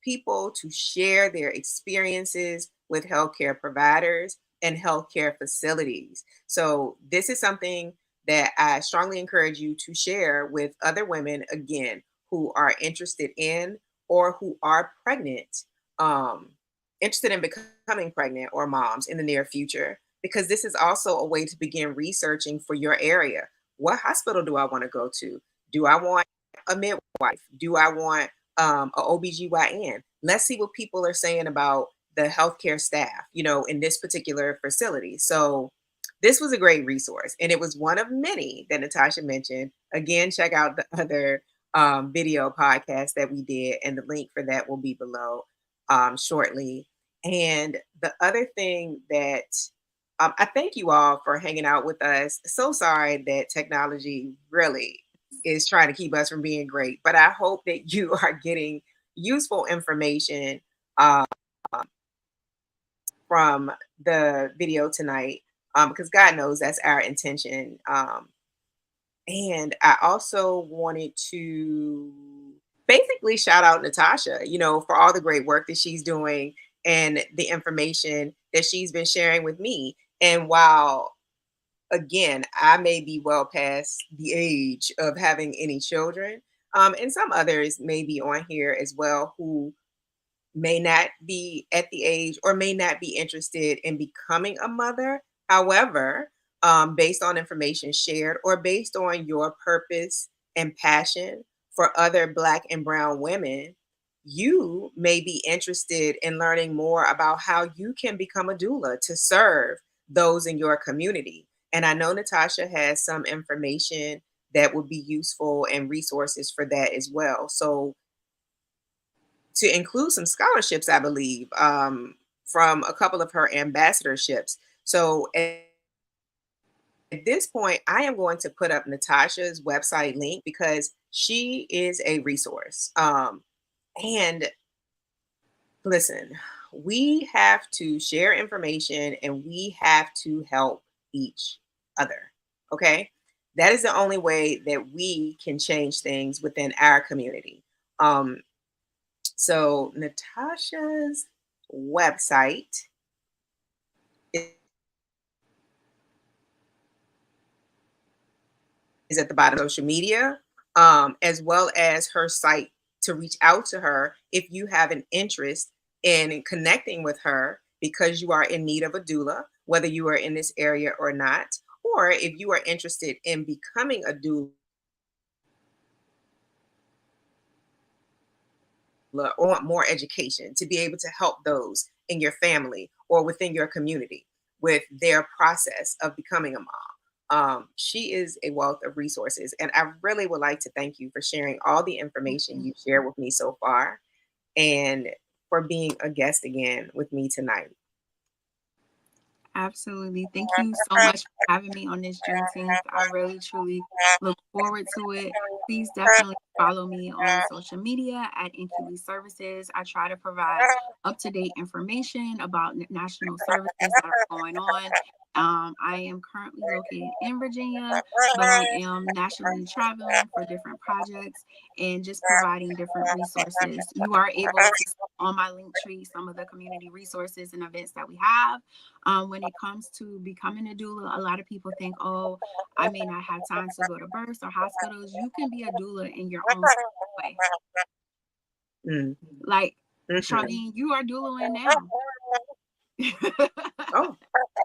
people to share their experiences with healthcare providers and healthcare facilities. So this is something that I strongly encourage you to share with other women, again, who are interested in or who are pregnant, um, interested in becoming pregnant or moms in the near future, because this is also a way to begin researching for your area. What hospital do I want to go to? Do I want a midwife? Do I want a OBGYN? Let's see what people are saying about the healthcare staff, in this particular facility. So this was a great resource, and it was one of many that Natasha mentioned. Again, check out the other video podcast that we did, and the link for that will be below shortly. And the other thing that I thank you all for hanging out with us. So sorry that technology really is trying to keep us from being great, but I hope that you are getting useful information um, from the video tonight, because God knows that's our intention. And I also wanted to basically shout out Natasha, for all the great work that she's doing and the information that she's been sharing with me. And while, again, I may be well past the age of having any children, and some others may be on here as well who may not be at the age or may not be interested in becoming a mother. However, based on information shared or based on your purpose and passion for other Black and Brown women, you may be interested in learning more about how you can become a doula to serve those in your community. And I know Natasha has some information that would be useful and resources for that as well. So, to include some scholarships, I believe, from a couple of her ambassadorships. So at this point, I am going to put up Natasha's website link because she is a resource. And listen, we have to share information and we have to help each other. Okay. That is the only way that we can change things within our community. So Natasha's website is at the bottom of social media, as well as her site to reach out to her if you have an interest in connecting with her because you are in need of a doula, whether you are in this area or not, or if you are interested in becoming a doula or want more education to be able to help those in your family or within your community with their process of becoming a mom. She is a wealth of resources, and I really would like to thank you for sharing all the information you shared with me so far and for being a guest again with me tonight. Absolutely. Thank you so much for having me on this Juneteenth. I really, truly look forward to it. Please definitely follow me on social media at NQB Services. I try to provide up-to-date information about national services that are going on. I am currently located in Virginia, but I am nationally traveling for different projects and just providing different resources. You are able to see on my link tree some of the community resources and events that we have. When it comes to becoming a doula, a lot of people think, oh, I may not have time to go to births or hospitals. You can be a doula in your own way. Mm. Like, Mhm. Charlene, you are doulaing now. Oh,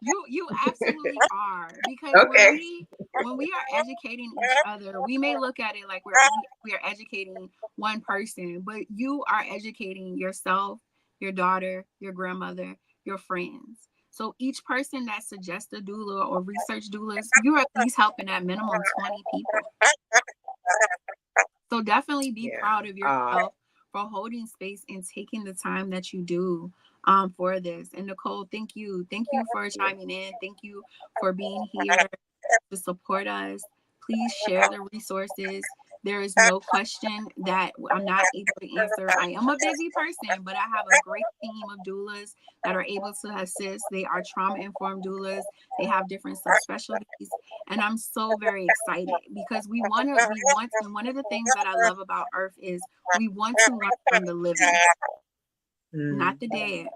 You absolutely are, because okay. when we are educating each other, we may look at it like we are educating one person, but you are educating yourself, your daughter, your grandmother, your friends. So each person that suggests a doula or research doulas, you're at least helping at minimum 20 people. So definitely be Yeah. proud of yourself for holding space and taking the time that you do for this. And Nicole, thank you. Thank you for chiming in. Thank you for being here to support us. Please share the resources. There is no question that I'm not able to answer. I am a busy person, but I have a great team of doulas that are able to assist. They are trauma-informed doulas. They have different subspecialties. And I'm so very excited because and one of the things that I love about Earth is we want to learn from the living, not Mm. the dead.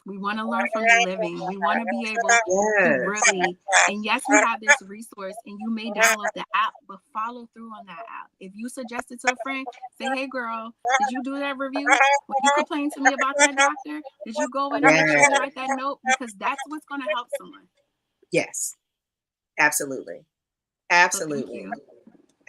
We want to learn from the living. We want to be able to really, and yes, we have this resource and you may download the app, but follow through on that app. If you suggest it to a friend, say, hey girl, did you do that review? When you complained to me about that doctor, did you go in and make sure you write that note? Because that's what's going to help someone. Yes, absolutely. Absolutely.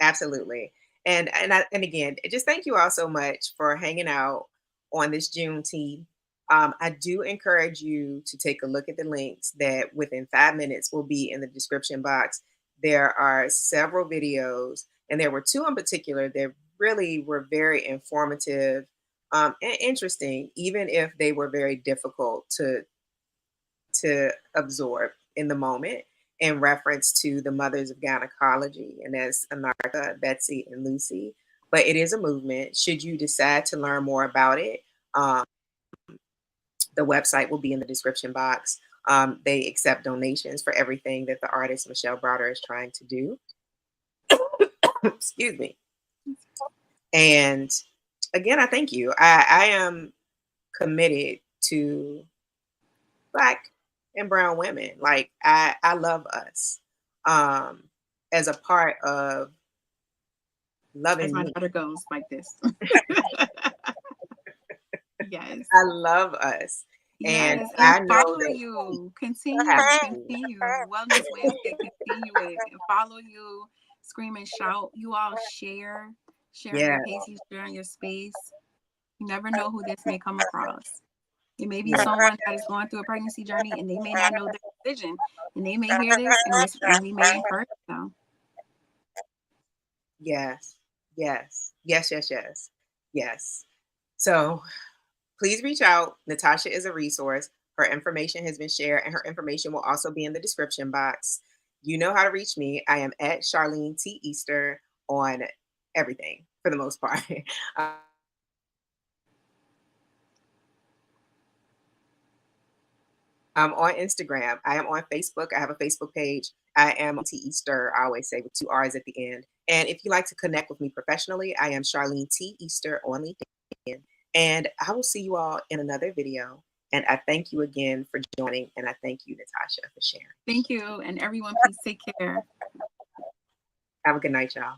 Absolutely. And again, just thank you all so much for hanging out on this Juneteenth. I do encourage you to take a look at the links that within 5 minutes will be in the description box. There are several videos, and there were two in particular that really were very informative and interesting, even if they were very difficult to absorb in the moment, in reference to the mothers of gynecology, and that's Anarcha, Betsy, and Lucy. But it is a movement. Should you decide to learn more about it, the website will be in the description box. They accept donations for everything that the artist Michelle Browder is trying to do. Excuse me. And again, I thank you. I am committed to Black and brown women. Like I love us as a part of loving as my me. daughter goes like this. Yes. I love us. Yes, And and I know follow that you. Continue. Wellness Wednesday, continue it. And follow you. Scream and shout. You all share on your pages, share on your space. You never know who this may come across. It may be someone that is going through a pregnancy journey and they may not know their decision. And they may hear this and we may encourage them. Yes. So please reach out. Natasha is a resource. Her information has been shared, and her information will also be in the description box. You know how to reach me. I am at Charlene T. Easter on everything for the most part. I'm on Instagram. I am on Facebook. I have a Facebook page. I am T. Easter, I always say, with 2 R's at the end. And if you like to connect with me professionally, I am Charlene T. Easter on LinkedIn. And I will see you all in another video. And I thank you again for joining. And I thank you, Natasha, for sharing. Thank you. And everyone, please take care. Have a good night, y'all.